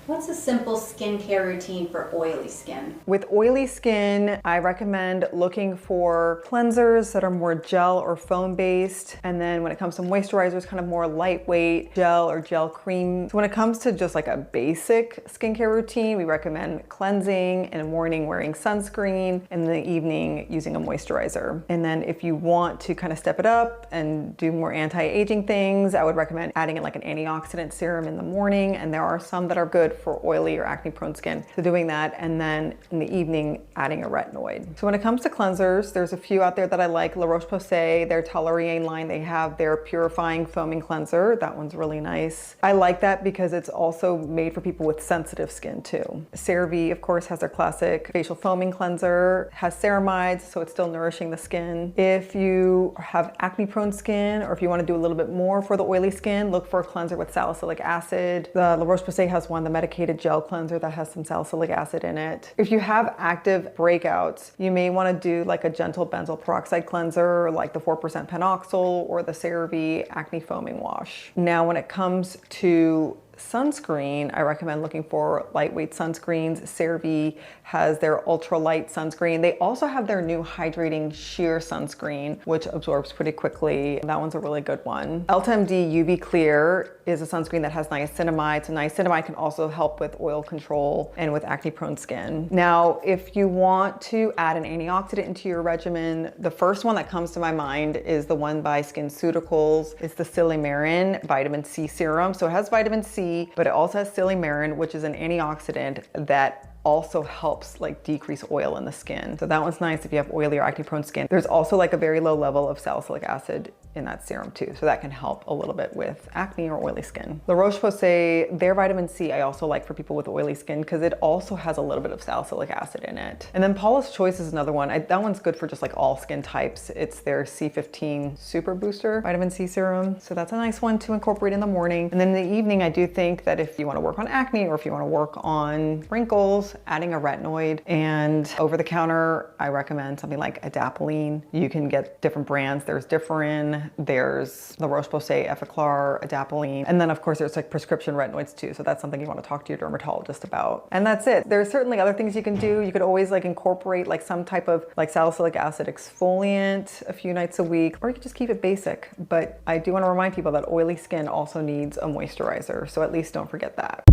What's a simple skincare routine for oily skin? With oily skin, I recommend looking for cleansers that are more gel or foam based. And then when it comes to moisturizers, kind of more lightweight gel or gel cream. So when it comes to just like a basic skincare routine, we recommend cleansing in the morning, wearing sunscreen, and in the evening using a moisturizer. And then if you want to kind of step it up and do more anti-aging things, I would recommend adding in like an antioxidant serum in the morning. And there are some that are good for oily or acne prone skin. So doing that, and then in the evening, adding a retinoid. So when it comes to cleansers, there's a few out there that I like. La Roche-Posay, their Toleriane line, they have their purifying foaming cleanser. That one's really nice. I like that because it's also made for people with sensitive skin too. CeraVe, of course, has their classic facial foaming cleanser, has ceramides, so it's still nourishing the skin. If you have acne prone skin, or if you want to do a little bit more for the oily skin, look for a cleanser with salicylic acid. The La Roche-Posay has one, the medicated gel cleanser, that has some salicylic acid in it. If you have active breakouts, you may want to do like a gentle benzoyl peroxide cleanser, like the 4% penoxyl or the CeraVe acne foaming wash. Now, when it comes to sunscreen, I recommend looking for lightweight sunscreens. CeraVe has their ultralight sunscreen. They also have their new hydrating sheer sunscreen, which absorbs pretty quickly. That one's a really good one. EltaMD UV Clear is a sunscreen that has niacinamide. So niacinamide can also help with oil control and with acne prone skin. Now, if you want to add an antioxidant into your regimen, the first one that comes to my mind is the one by SkinCeuticals. It's the Silymarin Vitamin C Serum. So it has vitamin C, but it also has silymarin, which is an antioxidant that also helps like decrease oil in the skin. So that one's nice if you have oily or acne prone skin. There's also like a very low level of salicylic acid in that serum too. So that can help a little bit with acne or oily skin. La Roche-Posay, their vitamin C I also like for people with oily skin because it also has a little bit of salicylic acid in it. And then Paula's Choice is another one. That one's good for just like all skin types. It's their C15 Super Booster Vitamin C Serum. So that's a nice one to incorporate in the morning. And then in the evening, I do think that if you want to work on acne or if you want to work on wrinkles, adding a retinoid. And over the counter, I recommend something like adapalene. You can get different brands. There's Differin, there's La Roche-Posay, Effaclar, adapalene. And then of course there's like prescription retinoids too. So that's something you want to talk to your dermatologist about. And that's it. There's certainly other things you can do. You could always like incorporate like some type of like salicylic acid exfoliant a few nights a week, or you could just keep it basic. But I do want to remind people that oily skin also needs a moisturizer. So at least don't forget that.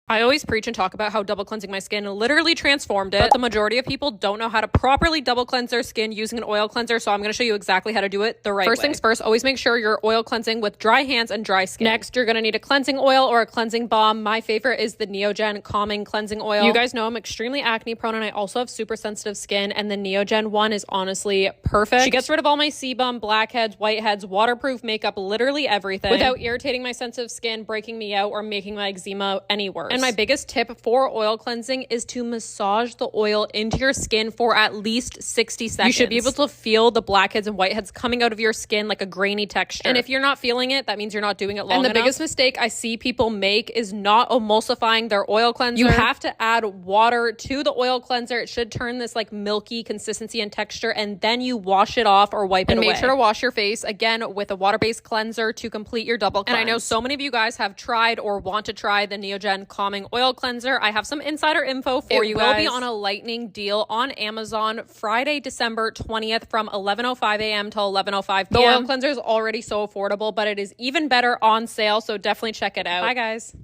I always preach and talk about how double cleansing my skin literally transformed it, but the majority of people don't know how to properly double cleanse their skin using an oil cleanser, so I'm going to show you exactly how to do it the right way. First things first, always make sure you're oil cleansing with dry hands and dry skin. Next, you're going to need a cleansing oil or a cleansing balm. My favorite is the Neogen Calming Cleansing Oil. You guys know I'm extremely acne prone and I also have super sensitive skin, and the Neogen one is honestly perfect. She gets rid of all my sebum, blackheads, whiteheads, waterproof makeup, literally everything, without irritating my sensitive skin, breaking me out, or making my eczema any worse. And my biggest tip for oil cleansing is to massage the oil into your skin for at least 60 seconds. You should be able to feel the blackheads and whiteheads coming out of your skin like a grainy texture. And if you're not feeling it, that means you're not doing it long enough. And the biggest mistake I see people make is not emulsifying their oil cleanser. You have to add water to the oil cleanser. It should turn this like milky consistency and texture, and then you wash it off or wipe it away. And make sure to wash your face again with a water-based cleanser to complete your double cleanse. And I know so many of you guys have tried or want to try the Neogen Calming Oil Cleanser. I have some insider info for you guys. It will be on a lightning deal on Amazon Friday, December 20th from 11:05 a.m. till 11:05 p.m. The oil cleanser is already so affordable, but it is even better on sale, so definitely check it out. Bye, guys.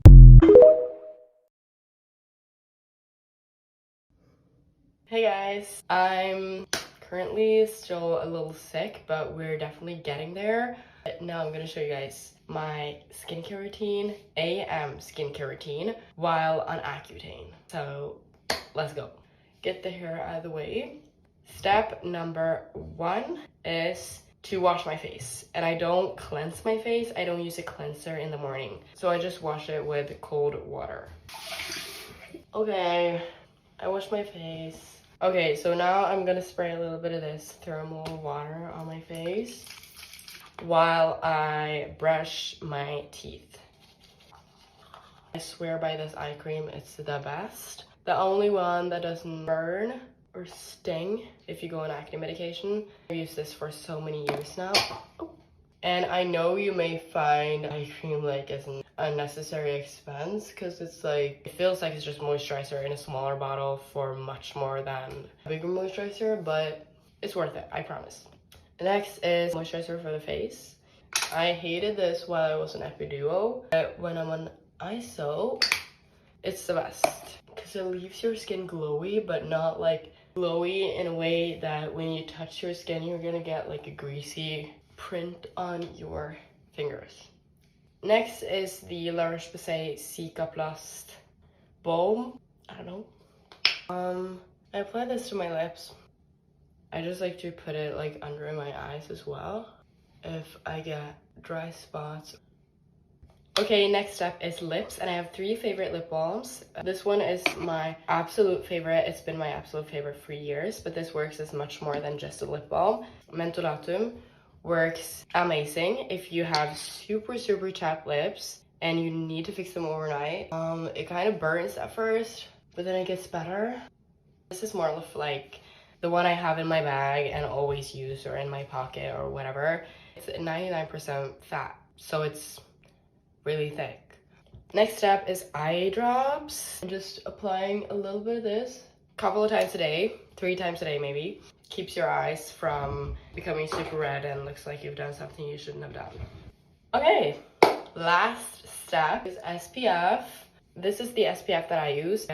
Hey guys, I'm currently still a little sick, but we're definitely getting there. Now I'm gonna show you guys my skincare routine, AM skincare routine, while on Accutane. So let's go. Get the hair out of the way. Step number 1 is to wash my face. And I don't cleanse my face. I don't use a cleanser in the morning. So I just wash it with cold water. Okay, I washed my face. Okay, so now I'm gonna spray a little bit of this thermal water on my face while I brush my teeth. I swear by this eye cream, it's the best. The only one that doesn't burn or sting if you go on acne medication. I've used this for so many years now. Oh. And I know you may find eye cream like as an unnecessary expense because it's like, it feels like it's just moisturizer in a smaller bottle for much more than a bigger moisturizer, but it's worth it, I promise. Next is moisturizer for the face. I hated this while I was on Epiduo, but when I'm on ISO, it's the best because it leaves your skin glowy, but not like glowy in a way that when you touch your skin, you're gonna get like a greasy print on your fingers. Next is the La Roche-Posay Cicaplast Balm. I don't know. I apply this to my lips. I just like to put it like under my eyes as well if I get dry spots. Okay, next step is lips, and I have 3 favorite lip balms. This one is my absolute favorite. It's been my absolute favorite for years, but this works as much more than just a lip balm. Mentolatum works amazing if you have super chapped lips and you need to fix them overnight. It kind of burns at first, but then it gets better. This is more of like the one I have in my bag and always use, or in my pocket or whatever. It's 99% fat, so it's really thick. Next step is eye drops. I'm just applying a little bit of this a couple of times a day, 3 times a day maybe. Keeps your eyes from becoming super red and looks like you've done something you shouldn't have done. Okay, last step is SPF. This is the SPF that I use,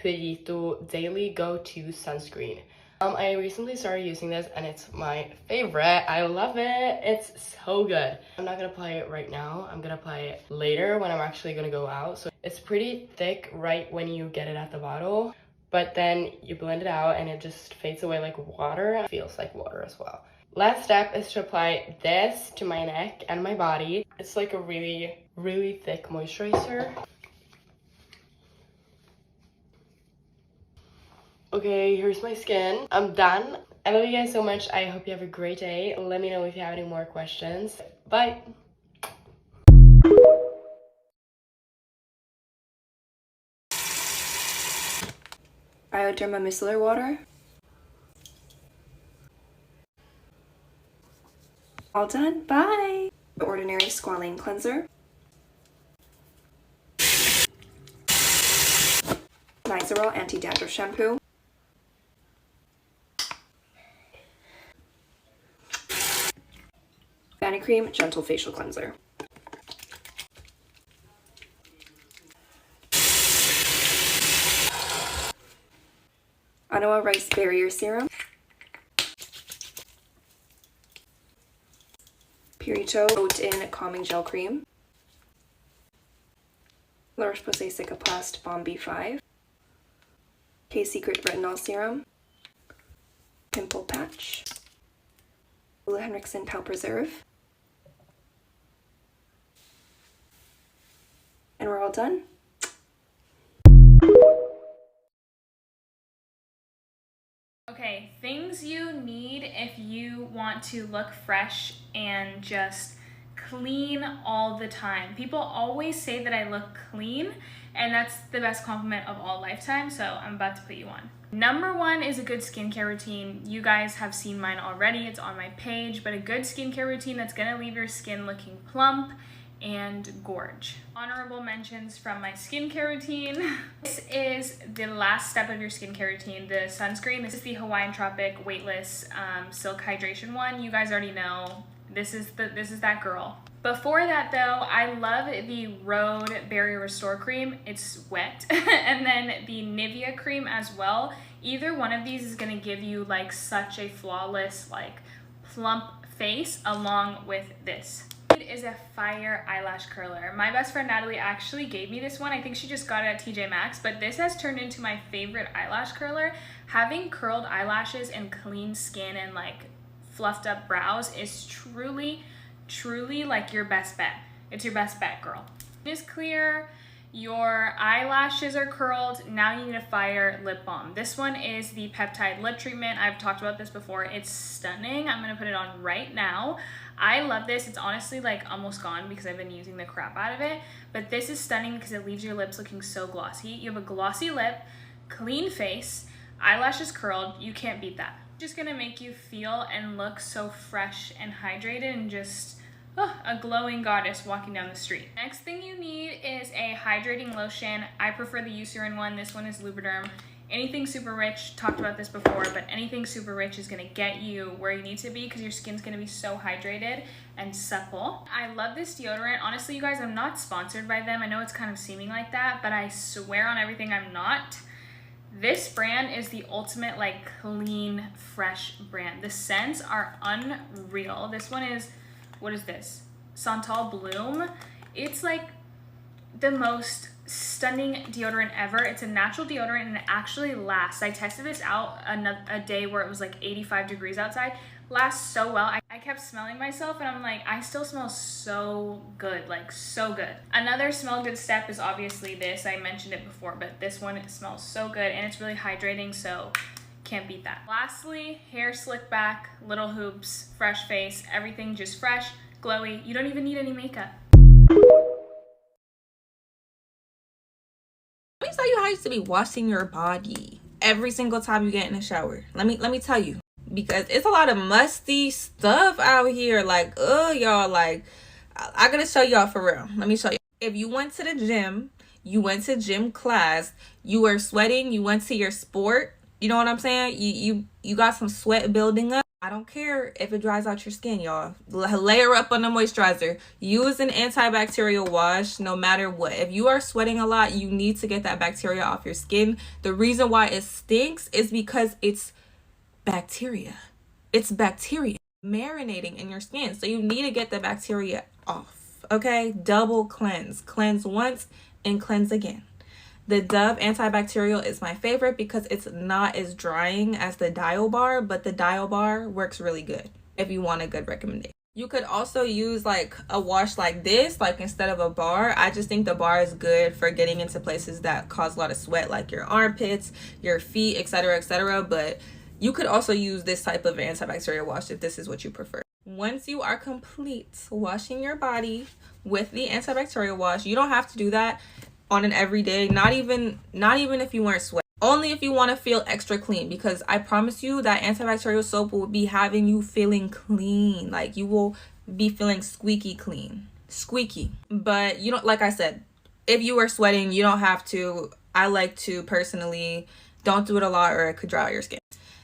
Purito Daily Go-To Sunscreen. I recently started using this and it's my favorite. I love it. It's so good. I'm not gonna apply it right now. I'm gonna apply it later when I'm actually gonna go out. So it's pretty thick right when you get it at the bottle, but then you blend it out and it just fades away like water. It feels like water as well. Last step is to apply this to my neck and my body. It's like a really thick moisturizer. Okay, here's my skin. I'm done. I love you guys so much. I hope you have a great day. Let me know if you have any more questions. Bye. Bioderma micellar water. All done. Bye. The Ordinary Squalane Cleanser. Nizoral Anti-Dandruff Shampoo. Vanicream Gentle Facial Cleanser. Anoa Rice Barrier Serum. Purito Oat-In Calming Gel Cream. La Roche-Posay Cicaplast Balm B5. K-Secret Retinol Serum. Pimple Patch. Ole Henriksen Pout Preserve. And we're all done. Okay, things you need if you want to look fresh and just clean all the time. People always say that I look clean, and that's the best compliment of all lifetime, so I'm about to put you on. Number 1 is a good skincare routine. You guys have seen mine already, it's on my page, but a good skincare routine that's gonna leave your skin looking plump and gorge. Honorable mentions from my skincare routine. This is the last step of your skincare routine, the sunscreen. This is the Hawaiian Tropic Weightless Silk Hydration one. You guys already know, this is that girl. Before that though, I love the Rhode Barrier Restore Cream. It's wet. And then the Nivea cream as well. Either one of these is gonna give you like such a flawless, like plump face along with this. It is a fire eyelash curler. My best friend Natalie actually gave me this one. I think she just got it at TJ Maxx, but this has turned into my favorite eyelash curler. Having curled eyelashes and clean skin and like fluffed up brows is truly like your best bet. It's your best bet, girl. It is clear, your eyelashes are curled, now you need a fire lip balm. This one is the Peptide Lip Treatment. I've talked about this before. It's stunning. I'm gonna put it on right now. I love this. It's honestly like almost gone because I've been using the crap out of it, but this is stunning because it leaves your lips looking so glossy. You have a glossy lip, clean face, eyelashes curled. You can't beat that. Just gonna make you feel and look so fresh and hydrated and just a glowing goddess walking down the street. Next thing you need is a hydrating lotion. I prefer the Eucerin one. This one is Lubriderm. Anything super rich, talked about this before, but anything super rich is gonna get you where you need to be because your skin's gonna be so hydrated and supple. I love this deodorant. Honestly, you guys, I'm not sponsored by them. I know it's kind of seeming like that, but I swear on everything I'm not. This brand is the ultimate like clean, fresh brand. The scents are unreal. This one is, what is this? Santal Bloom. It's like the most stunning deodorant ever. It's a natural deodorant and it actually lasts. I tested this out a day where it was like 85 degrees outside. Lasts so well. I kept smelling myself and I'm like, I still smell so good, like so good. Another smell good step is obviously this. I mentioned it before, but this one, it smells so good and it's really hydrating, so can't beat that. Lastly, hair slick back, little hoops, fresh face, everything just fresh, glowy. You don't even need any makeup. Let me tell you how you should be washing your body every single time you get in the shower. Let me tell you, because it's a lot of musty stuff out here. Like, y'all, like, I gotta show y'all for real. Let me show you. If you went to the gym, you went to gym class, you were sweating, you went to your sport, you know what I'm saying? You got some sweat building up. I don't care if it dries out your skin, y'all. Layer up on the moisturizer. Use an antibacterial wash no matter what. If you are sweating a lot, you need to get that bacteria off your skin. The reason why it stinks is because it's bacteria. It's bacteria marinating in your skin. So you need to get the bacteria off, okay? Double cleanse. Cleanse once and cleanse again. The Dove antibacterial is my favorite because it's not as drying as the Dial Bar, but the Dial Bar works really good if you want a good recommendation. You could also use like a wash like this, like instead of a bar. I just think the bar is good for getting into places that cause a lot of sweat, like your armpits, your feet, etc., etc. But you could also use this type of antibacterial wash if this is what you prefer. Once you are complete washing your body with the antibacterial wash, you don't have to do that on an everyday, not even if you weren't sweating, only if you want to feel extra clean, because I promise you that antibacterial soap will be having you feeling clean. Like, you will be feeling squeaky clean, squeaky. But you don't, like I said, if you are sweating, you don't have to. I like to personally don't do it a lot or it could dry out your skin.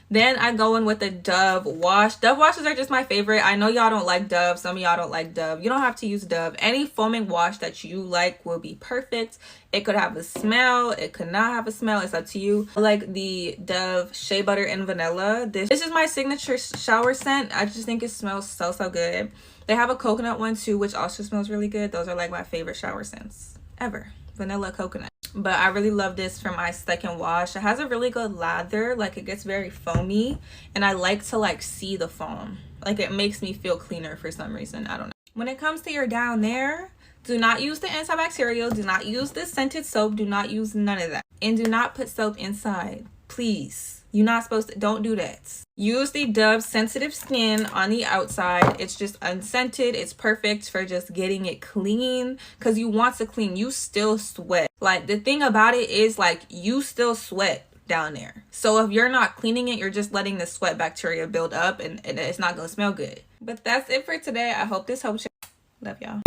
Then I go in with the Dove wash. Dove washes are just my favorite. I know y'all don't like Dove. Some of y'all don't like Dove. You don't have to use Dove. Any foaming wash that you like will be perfect. It could have a smell. It could not have a smell. It's up to you. I like the Dove Shea Butter and Vanilla. This is my signature shower scent. I just think it smells so good. They have a coconut one too, which also smells really good. Those are like my favorite shower scents ever. Vanilla coconut. But I really love this for my second wash. It has a really good lather, like it gets very foamy, and I like to like see the foam. Like, it makes me feel cleaner for some reason. I don't know. When it comes to your down there, do not use the antibacterial, do not use the scented soap, do not use none of that. And do not put soap inside, please. You're not supposed to, don't do that. Use the Dove Sensitive Skin on the outside. It's just unscented. It's perfect for just getting it clean, because you want to clean. You still sweat. Like, the thing about it is, like, you still sweat down there. So if you're not cleaning it, you're just letting the sweat bacteria build up, and it's not gonna smell good. But that's it for today. I hope this helps you. Love y'all.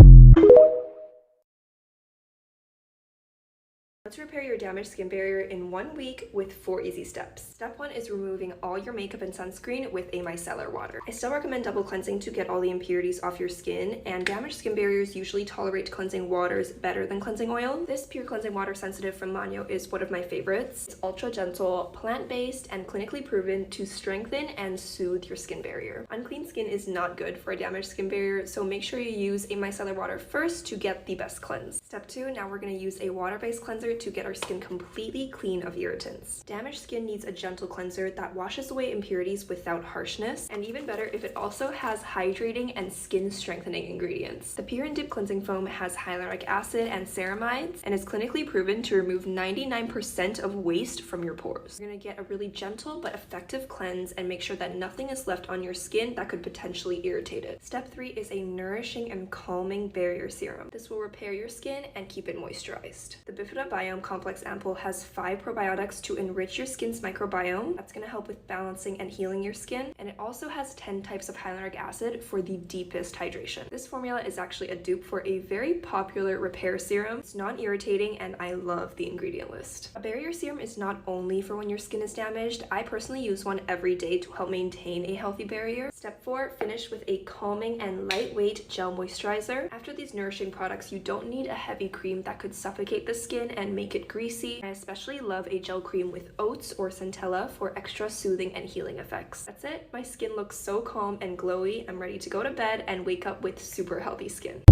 Let's repair your damaged skin barrier in 1 week with 4 easy steps. Step 1 is removing all your makeup and sunscreen with a micellar water. I still recommend double cleansing to get all the impurities off your skin, and damaged skin barriers usually tolerate cleansing waters better than cleansing oil. This pure cleansing water sensitive from Manyo is one of my favorites. It's ultra gentle, plant-based, and clinically proven to strengthen and soothe your skin barrier. Unclean skin is not good for a damaged skin barrier, so make sure you use a micellar water first to get the best cleanse. Step 2, now we're going to use a water-based cleanser to get our skin completely clean of irritants. Damaged skin needs a gentle cleanser that washes away impurities without harshness, and even better if it also has hydrating and skin strengthening ingredients. The Pure and Dip Cleansing Foam has hyaluronic acid and ceramides and is clinically proven to remove 99% of waste from your pores. You're going to get a really gentle but effective cleanse and make sure that nothing is left on your skin that could potentially irritate it. Step 3 is a nourishing and calming barrier serum. This will repair your skin and keep it moisturized. The Bifida Biome Microbiome Complex Ampoule has 5 probiotics to enrich your skin's microbiome. That's going to help with balancing and healing your skin. And it also has 10 types of hyaluronic acid for the deepest hydration. This formula is actually a dupe for a very popular repair serum. It's non-irritating and I love the ingredient list. A barrier serum is not only for when your skin is damaged. I personally use one every day to help maintain a healthy barrier. Step 4, finish with a calming and lightweight gel moisturizer. After these nourishing products, you don't need a heavy cream that could suffocate the skin and make it greasy. I especially love a gel cream with oats or centella for extra soothing and healing effects. That's it. My skin looks so calm and glowy. I'm ready to go to bed and wake up with super healthy skin.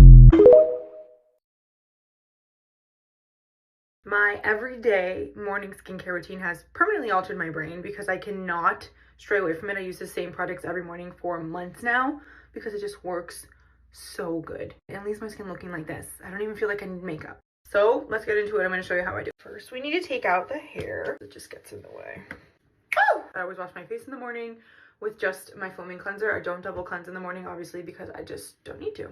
My everyday morning skincare routine has permanently altered my brain because I cannot stray away from it. I use the same products every morning for months now because it just works so good. It leaves my skin looking like this. I don't even feel like I need makeup. So let's get into it. I'm going to show you how I do it. First, we need to take out the hair. It just gets in the way. Oh! I always wash my face in the morning with just my foaming cleanser. I don't double cleanse in the morning, obviously, because I just don't need to.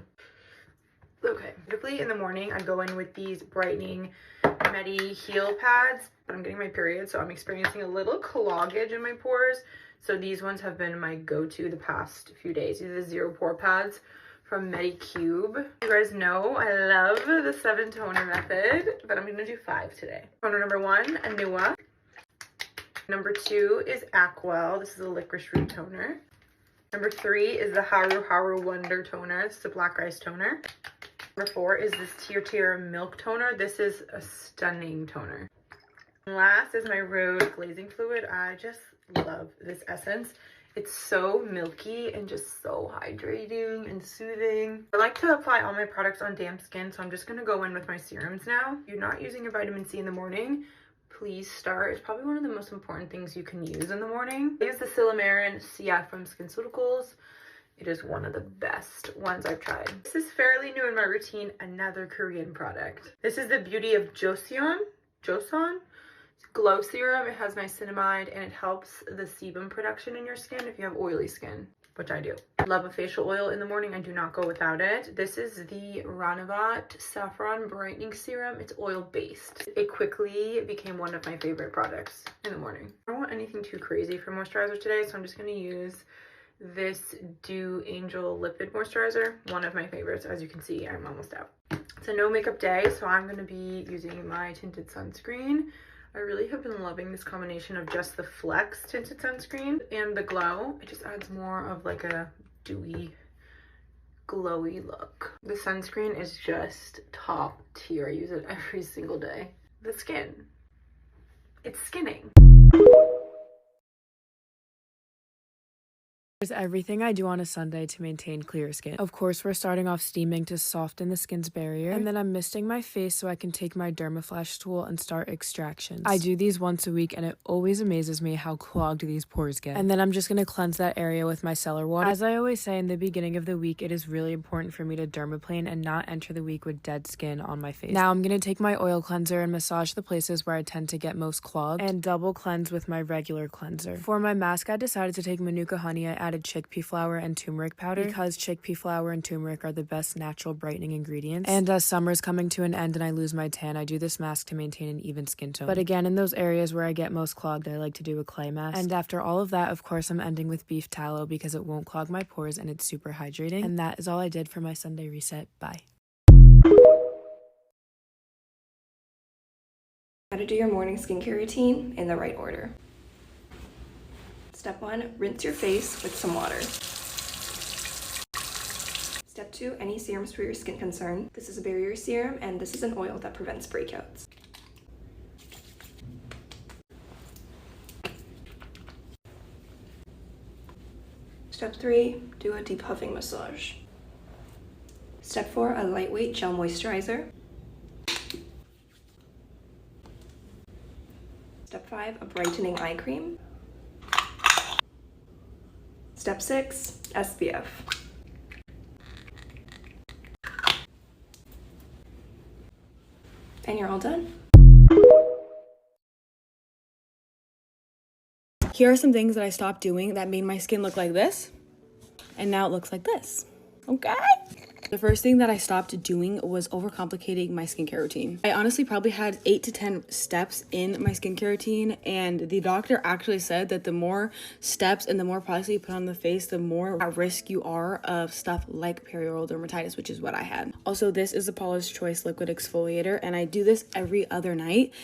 Okay, typically in the morning, I go in with these brightening Medi heel pads, but I'm getting my period, so I'm experiencing a little cloggage in my pores. So these ones have been my go-to the past few days. These are the zero pore pads from Medicube. You guys know I love the 7 toner method, but I'm gonna do 5 today. Toner number 1, Anua. Number 2 is Aquel. This is a licorice root toner. Number 3 is the Haru Haru Wonder toner. This is a black rice toner. Number 4 is this Tier Milk toner. This is a stunning toner. And last is my Rhode glazing fluid. I just love this essence. It's so milky and just so hydrating and soothing. I like to apply all my products on damp skin, so I'm just going to go in with my serums now. If you're not using a vitamin C in the morning, please start. It's probably one of the most important things you can use in the morning. I use the Silymarin CF from SkinCeuticals. It is one of the best ones I've tried. This is fairly new in my routine, another Korean product. This is the Beauty of Joseon. Glow Serum. It has niacinamide and it helps the sebum production in your skin if you have oily skin, which I do. Love a facial oil in the morning. I do not go without it. This is the Ranavat Saffron Brightening Serum. It's oil-based. It quickly became one of my favorite products in the morning. I don't want anything too crazy for moisturizer today, so I'm just going to use this Dew Angel Lipid Moisturizer. One of my favorites. As you can see, I'm almost out. It's a no makeup day, so I'm going to be using my tinted sunscreen. I really have been loving this combination of just the Flex tinted sunscreen and the Glow. It just adds more of like a dewy, glowy look. The sunscreen is just top tier. I use it every single day. The skin, it's skinning. Here's everything I do on a Sunday to maintain clear skin. Of course, we're starting off steaming to soften the skin's barrier, and then I'm misting my face so I can take my Dermaflash tool and start extractions. I do these once a week, and it always amazes me how clogged these pores get. And then I'm just gonna cleanse that area with my micellar water. As I always say in the beginning of the week, it is really important for me to dermaplane and not enter the week with dead skin on my face. Now I'm gonna take my oil cleanser and massage the places where I tend to get most clogged, and double cleanse with my regular cleanser. For my mask, I decided to take Manuka honey. I added chickpea flour and turmeric powder because chickpea flour and turmeric are the best natural brightening ingredients. And as summer's coming to an end and I lose my tan, I do this mask to maintain an even skin tone. But again, in those areas where I get most clogged, I like to do a clay mask. And after all of that, of course, I'm ending with beef tallow because it won't clog my pores and it's super hydrating. And that is all I did for my Sunday reset. Bye. How to do your morning skincare routine in the right order. Step 1, rinse your face with some water. Step 2, any serums for your skin concern. This is a barrier serum and this is an oil that prevents breakouts. Step 3, do a deep huffing massage. Step 4, a lightweight gel moisturizer. Step 5, a brightening eye cream. Step 6, SPF. And you're all done. Here are some things that I stopped doing that made my skin look like this, and now it looks like this. Okay? The first thing that I stopped doing was overcomplicating my skincare routine. I honestly probably had 8 to 10 steps in my skincare routine, and the doctor actually said that the more steps and the more products that you put on the face, the more at risk you are of stuff like perioral dermatitis, which is what I had. Also, this is the Paula's Choice liquid exfoliator, and I do this every other night.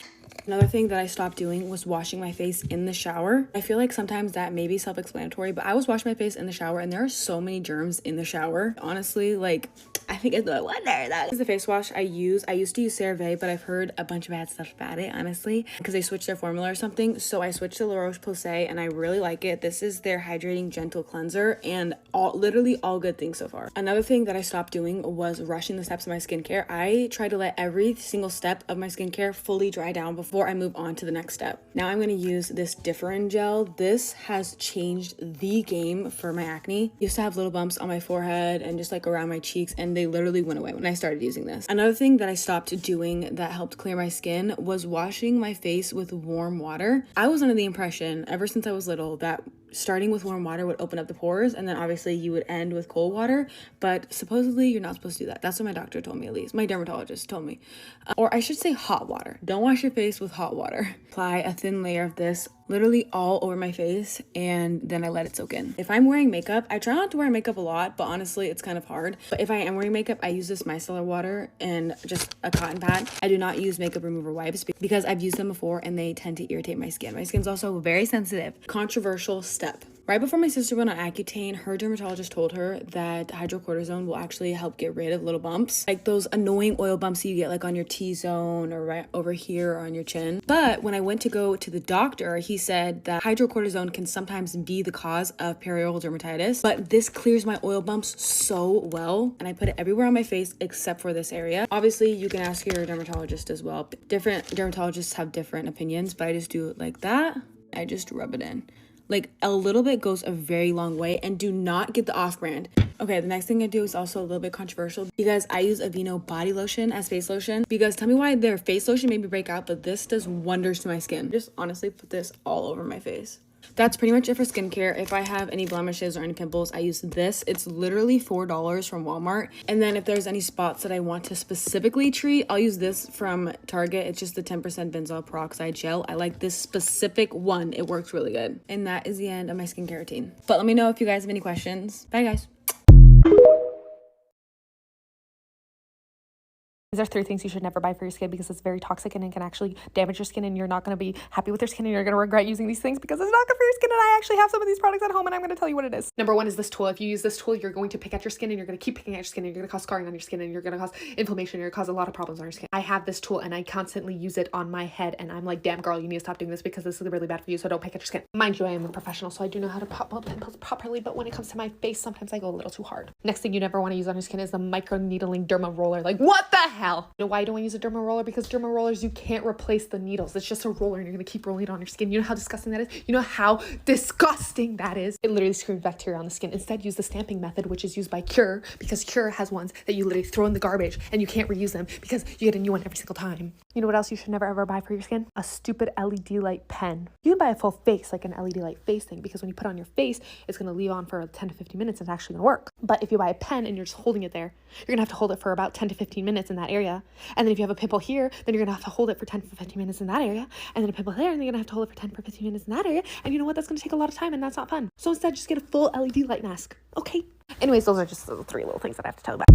Another thing that I stopped doing was washing my face in the shower. I feel like sometimes that may be self-explanatory, but I was washing my face in the shower and there are so many germs in the shower. Honestly, like, I think it's no wonder. That is the face wash I use. I used to use CeraVe, but I've heard a bunch of bad stuff about it, honestly, because they switched their formula or something. So I switched to La Roche-Posay and I really like it. This is their hydrating gentle cleanser and literally all good things so far. Another thing that I stopped doing was rushing the steps of my skincare. I try to let every single step of my skincare fully dry down before I move on to the next step. Now I'm going to use this Differin gel. This has changed the game for my acne. I used to have little bumps on my forehead and just like around my cheeks, and they literally went away when I started using this. Another thing that I stopped doing that helped clear my skin was washing my face with warm water. I was under the impression ever since I was little that starting with warm water would open up the pores, and then obviously you would end with cold water, but supposedly you're not supposed to do that. That's what my doctor told me, at least my dermatologist told me. Or I should say hot water. Don't wash your face with hot water. Apply a thin layer of this literally all over my face, and then I let it soak in. If I'm wearing makeup, I try not to wear makeup a lot, but honestly it's kind of hard. But if I am wearing makeup, I use this micellar water and just a cotton pad. I do not use makeup remover wipes because I've used them before and they tend to irritate my skin. My skin's also very sensitive. Controversial step. Right before my sister went on Accutane, her dermatologist told her that hydrocortisone will actually help get rid of little bumps, like those annoying oil bumps you get like on your T-zone or right over here or on your chin. But when I went to go to the doctor, he said that hydrocortisone can sometimes be the cause of perioral dermatitis, but this clears my oil bumps so well, and I put it everywhere on my face except for this area. Obviously, you can ask your dermatologist as well. Different dermatologists have different opinions, but I just do it like that. I just rub it in. Like, a little bit goes a very long way, and do not get the off-brand. Okay, the next thing I do is also a little bit controversial because I use Aveeno body lotion as face lotion, because tell me why their face lotion made me break out, but this does wonders to my skin. Just honestly put this all over my face. That's pretty much it for skincare. If I have any blemishes or any pimples, I use this. It's literally $4 from Walmart. And then if there's any spots that I want to specifically treat, I'll use this from Target. It's just the 10% benzoyl peroxide gel. I like this specific one. It works really good. And that is the end of my skincare routine. But let me know if you guys have any questions. Bye, guys. These are 3 things you should never buy for your skin because it's very toxic and it can actually damage your skin, and you're not going to be happy with your skin, and you're going to regret using these things because it's not good for your skin. And I actually have some of these products at home, and I'm going to tell you what it is. Number 1 is this tool. If you use this tool, you're going to pick at your skin, and you're going to keep picking at your skin, and you're going to cause scarring on your skin, and you're going to cause inflammation, and you're going to cause a lot of problems on your skin. I have this tool and I constantly use it on my head, and I'm like, damn girl, you need to stop doing this because this is really bad for you, so don't pick at your skin. Mind you, I am a professional, so I do know how to pop up pimples properly, but when it comes to my face, sometimes I go a little too hard. Next thing you never want to use on your skin is the micro needling derma roller. Like, what the hell? You know why don't I use a derma roller? Because derma rollers, you can't replace the needles. It's just a roller and you're gonna keep rolling it on your skin. You know how disgusting that is? You know how disgusting that is? It literally screams bacteria on the skin. Instead, use the stamping method, which is used by Cure, because Cure has ones that you literally throw in the garbage and you can't reuse them because you get a new one every single time. You know what else you should never ever buy for your skin? A stupid LED light pen. You can buy a full face, like an LED light face thing, because when you put it on your face, it's gonna leave on for 10 to 15 minutes and it's actually gonna work. But if you buy a pen and you're just holding it there, you're gonna have to hold it for about 10 to 15 minutes in that area. And then if you have a pimple here, then you're gonna have to hold it for 10 to 15 minutes in that area. And then a pimple there, and you're gonna have to hold it for 10 to 15 minutes in that area. And you know what? That's gonna take a lot of time, and that's not fun. So instead, just get a full LED light mask. Okay. Anyways, those are just the 3 little things that I have to tell you about.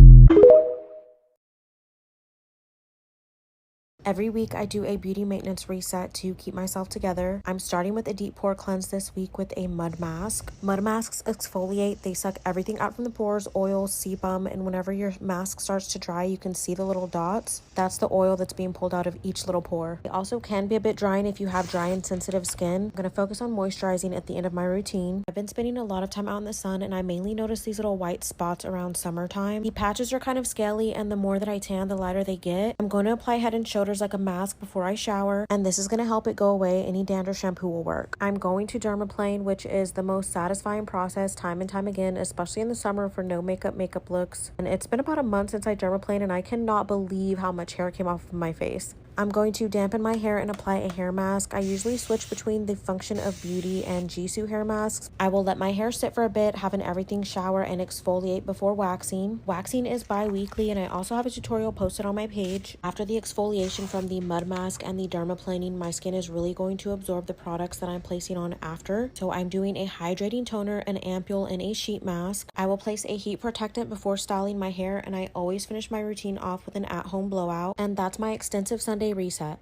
Every week I do a beauty maintenance reset to keep myself together. I'm starting with a deep pore cleanse this week with a mud mask. Mud masks exfoliate. They suck everything out from the pores, oil, sebum, and whenever your mask starts to dry, you can see the little dots. That's the oil that's being pulled out of each little pore. It also can be a bit drying if you have dry and sensitive skin. I'm going to focus on moisturizing at the end of my routine. I've been spending a lot of time out in the sun, and I mainly notice these little white spots around summertime. The patches are kind of scaly, and the more that I tan, the lighter they get. I'm going to apply Head and Shoulders like a mask before I shower, and this is going to help it go away. Any dandruff shampoo will work. I'm going to dermaplane, which is the most satisfying process time and time again, especially in the summer for no makeup looks. And it's been about a month since I dermaplaned, and I cannot believe how much hair came off of my face. I'm going to dampen my hair and apply a hair mask. I usually switch between the Function of Beauty and Jisoo hair masks. I will let my hair sit for a bit, have an everything shower, and exfoliate before waxing. Waxing is bi-weekly, and I also have a tutorial posted on my page. After the exfoliation from the mud mask and the dermaplaning, my skin is really going to absorb the products that I'm placing on after. So I'm doing a hydrating toner, an ampule, and a sheet mask. I will place a heat protectant before styling my hair, and I always finish my routine off with an at-home blowout. And that's my extensive Sunday reset.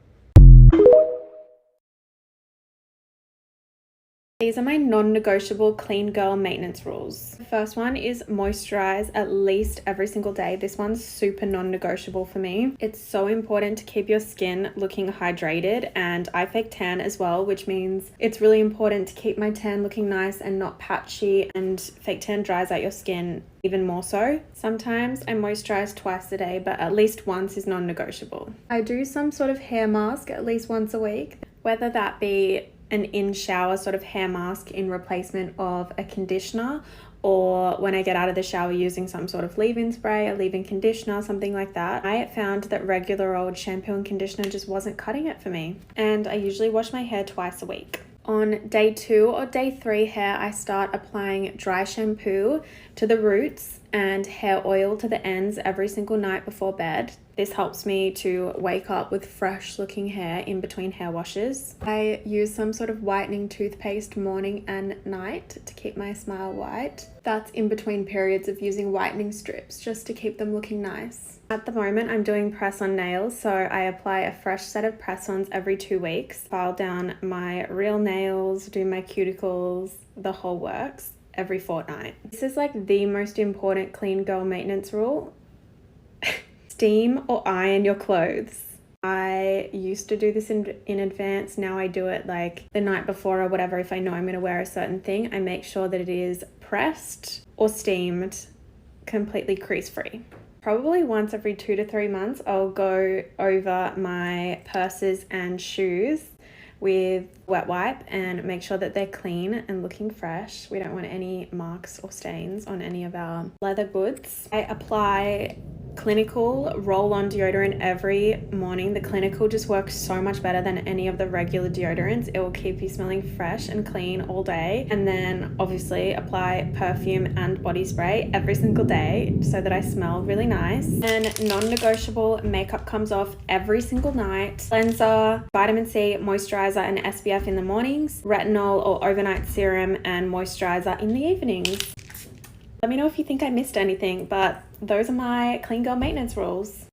These are my non-negotiable clean girl maintenance rules. The first one is moisturize at least every single day. This one's super non-negotiable for me. It's so important to keep your skin looking hydrated, and I fake tan as well, which means it's really important to keep my tan looking nice and not patchy, and fake tan dries out your skin even more so. Sometimes I moisturize twice a day, but at least once is non-negotiable. I do some sort of hair mask at least once a week, whether that be an in-shower sort of hair mask in replacement of a conditioner, or when I get out of the shower using some sort of leave-in spray, a leave-in conditioner, something like that. I found that regular old shampoo and conditioner just wasn't cutting it for me, and I usually wash my hair twice a week. On day 2 or day 3 hair, I start applying dry shampoo to the roots and hair oil to the ends every single night before bed. This helps me to wake up with fresh looking hair in between hair washes. I use some sort of whitening toothpaste morning and night to keep my smile white. That's in between periods of using whitening strips just to keep them looking nice. At the moment, I'm doing press-on nails, so I apply a fresh set of press-ons every 2 weeks, file down my real nails, do my cuticles, the whole works, every fortnight. This is like the most important clean girl maintenance rule. Steam or iron your clothes. I used to do this in advance. Now I do it like the night before or whatever. If I know I'm going to wear a certain thing, I make sure that it is pressed or steamed completely crease-free. Probably once every 2 to 3 months, I'll go over my purses and shoes with wet wipe and make sure that they're clean and looking fresh. We don't want any marks or stains on any of our leather goods. I apply Clinical roll-on deodorant every morning. The Clinical just works so much better than any of the regular deodorants. It will keep you smelling fresh and clean all day. And then obviously apply perfume and body spray every single day so that I smell really nice. And non-negotiable, makeup comes off every single night. Cleanser, vitamin C, moisturizer, and SPF in the mornings. Retinol or overnight serum and moisturizer in the evenings. Let me know if you think I missed anything, but those are my clean girl maintenance rules.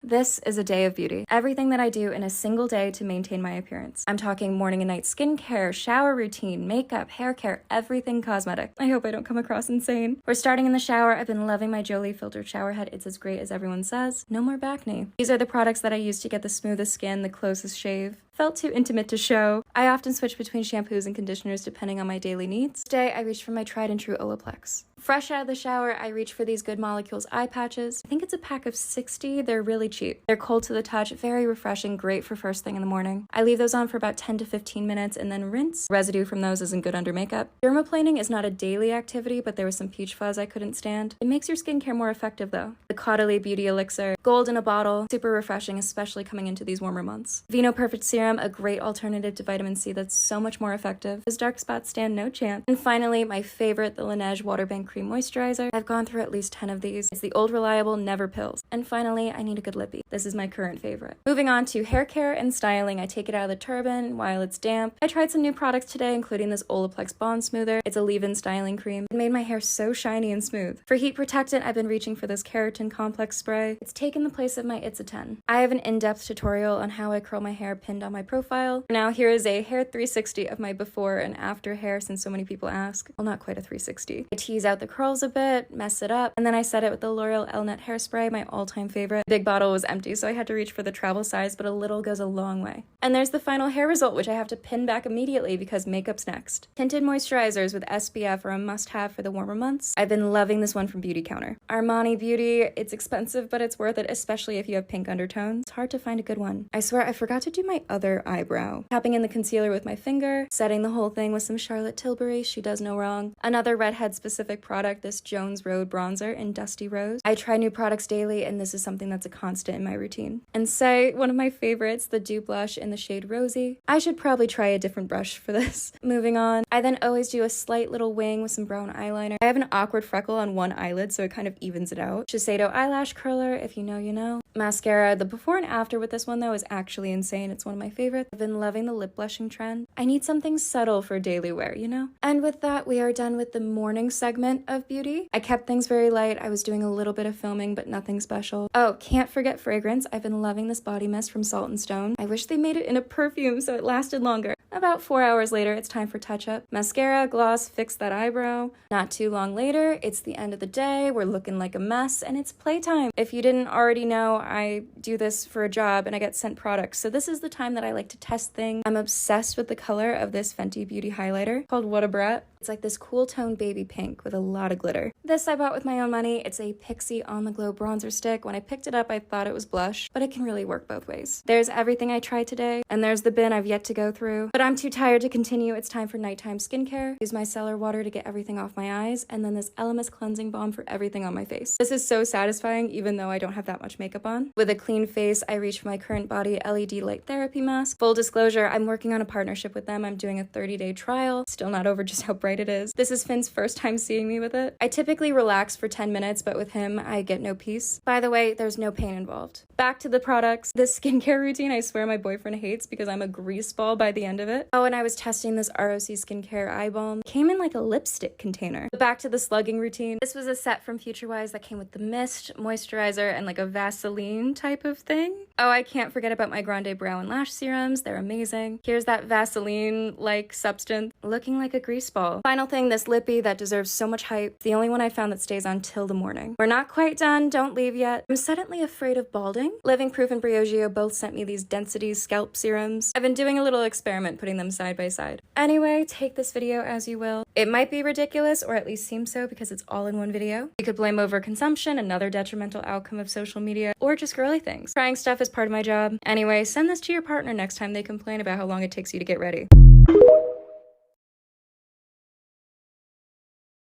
This is a day of beauty. Everything that I do in a single day to maintain my appearance. I'm talking morning and night skincare, shower routine, makeup, hair care, everything cosmetic. I hope I don't come across insane. We're starting in the shower. I've been loving my Jolie filtered shower head. It's as great as everyone says. No more acne. These are the products that I use to get the smoothest skin, the closest shave. Felt too intimate to show. I often switch between shampoos and conditioners depending on my daily needs. Today, I reached for my tried and true Olaplex. Fresh out of the shower, I reach for these Good Molecules eye patches. I think it's a pack of 60. They're really cheap. They're cold to the touch, very refreshing, great for first thing in the morning. I leave those on for about 10 to 15 minutes and then rinse. Residue from those isn't good under makeup. Dermaplaning is not a daily activity, but there was some peach fuzz I couldn't stand. It makes your skincare more effective though. The Caudalie Beauty Elixir, gold in a bottle, super refreshing, especially coming into these warmer months. Vino Perfect Serum, a great alternative to vitamin C that's so much more effective. Those dark spots stand no chance. And finally, my favorite, the Laneige Water Bank Cream Moisturizer. I've gone through at least 10 of these. It's the old reliable, never pills. And finally, I need a good lippy. This is my current favorite. Moving on to hair care and styling, I take it out of the turban while it's damp. I tried some new products today, including this Olaplex Bond Smoother. It's a leave-in styling cream. It made my hair so shiny and smooth. For heat protectant, I've been reaching for this Keratin Complex spray. It's taken the place of my Accutane. I have an in-depth tutorial on how I curl my hair pinned on my profile. Now here is a hair 360 of my before and after hair since so many people ask. Well, not quite a 360. I tease out the curls a bit, mess it up, and then I set it with the L'Oreal Elnet hairspray, my all-time favorite. The big bottle was empty, so I had to reach for the travel size, but a little goes a long way. And there's the final hair result, which I have to pin back immediately because makeup's next. Tinted moisturizers with SPF are a must-have for the warmer months. I've been loving this one from Beauty Counter. Armani Beauty, it's expensive, but it's worth it, especially if you have pink undertones. It's hard to find a good one. I swear I forgot to do my other other eyebrow. Tapping in the concealer with my finger, setting the whole thing with some Charlotte Tilbury, she does no wrong. Another redhead specific product, this Jones Road bronzer in Dusty Rose. I try new products daily, and this is something that's a constant in my routine. And say, one of my favorites, the Dew Blush in the shade Rosy. I should probably try a different brush for this. Moving on, I then always do a slight little wing with some brown eyeliner. I have an awkward freckle on one eyelid, so it kind of evens it out. Shiseido eyelash curler, if you know, you know. Mascara, the before and after with this one though is actually insane. It's one of my favorites. I've been loving the lip blushing trend. I need something subtle for daily wear, you know? And with that, we are done with the morning segment of beauty. I kept things very light. I was doing a little bit of filming, but nothing special. Oh, can't forget fragrance. I've been loving this body mist from Salt & Stone. I wish they made it in a perfume so it lasted longer. About 4 hours later, it's time for touch-up. Mascara, gloss, fix that eyebrow. Not too long later, it's the end of the day, we're looking like a mess, and it's playtime. If you didn't already know, I do this for a job and I get sent products, so this is the time that I like to test things. I'm obsessed with the color of this Fenty Beauty highlighter called What a Brat. It's like this cool tone baby pink with a lot of glitter. This I bought with my own money. It's a Pixie On The Glow bronzer stick. When I picked it up, I thought it was blush, but it can really work both ways. There's everything I tried today, and there's the bin I've yet to go through. But I'm too tired to continue. It's time for nighttime skincare. Use my micellar water to get everything off my eyes, and then this Elemis cleansing balm for everything on my face. This is so satisfying, even though I don't have that much makeup on. With a clean face, I reach for my Current Body LED Light Therapy Mask. Full disclosure, I'm working on a partnership with them. I'm doing a 30-day trial. Still not over just how bright it is. This is Finn's first time seeing me with it. I typically relax for 10 minutes, but with him, I get no peace. By the way, there's no pain involved. Back to the products. This skincare routine, I swear my boyfriend hates because I'm a grease ball by the end of it. Oh, and I was testing this ROC Skincare eye balm. Came in like a lipstick container. But back to the slugging routine. This was a set from FutureWise that came with the mist, moisturizer, and like a Vaseline type of thing. Oh, I can't forget about my Grande Brow and Lash Serums. They're amazing. Here's that Vaseline-like substance. Looking like a grease ball. Final thing, this lippy that deserves so much hype. It's the only one I found that stays on till the morning. We're not quite done. Don't leave yet. I'm suddenly afraid of balding. Living Proof and Briogeo both sent me these Density scalp serums. I've been doing a little experiment putting them side by side. Anyway, take this video as you will. It might be ridiculous, or at least seem so because it's all in one video. You could blame overconsumption, another detrimental outcome of social media, or just girly things. Trying stuff is part of my job. Anyway, send this to your partner next time they complain about how long it takes you to get ready.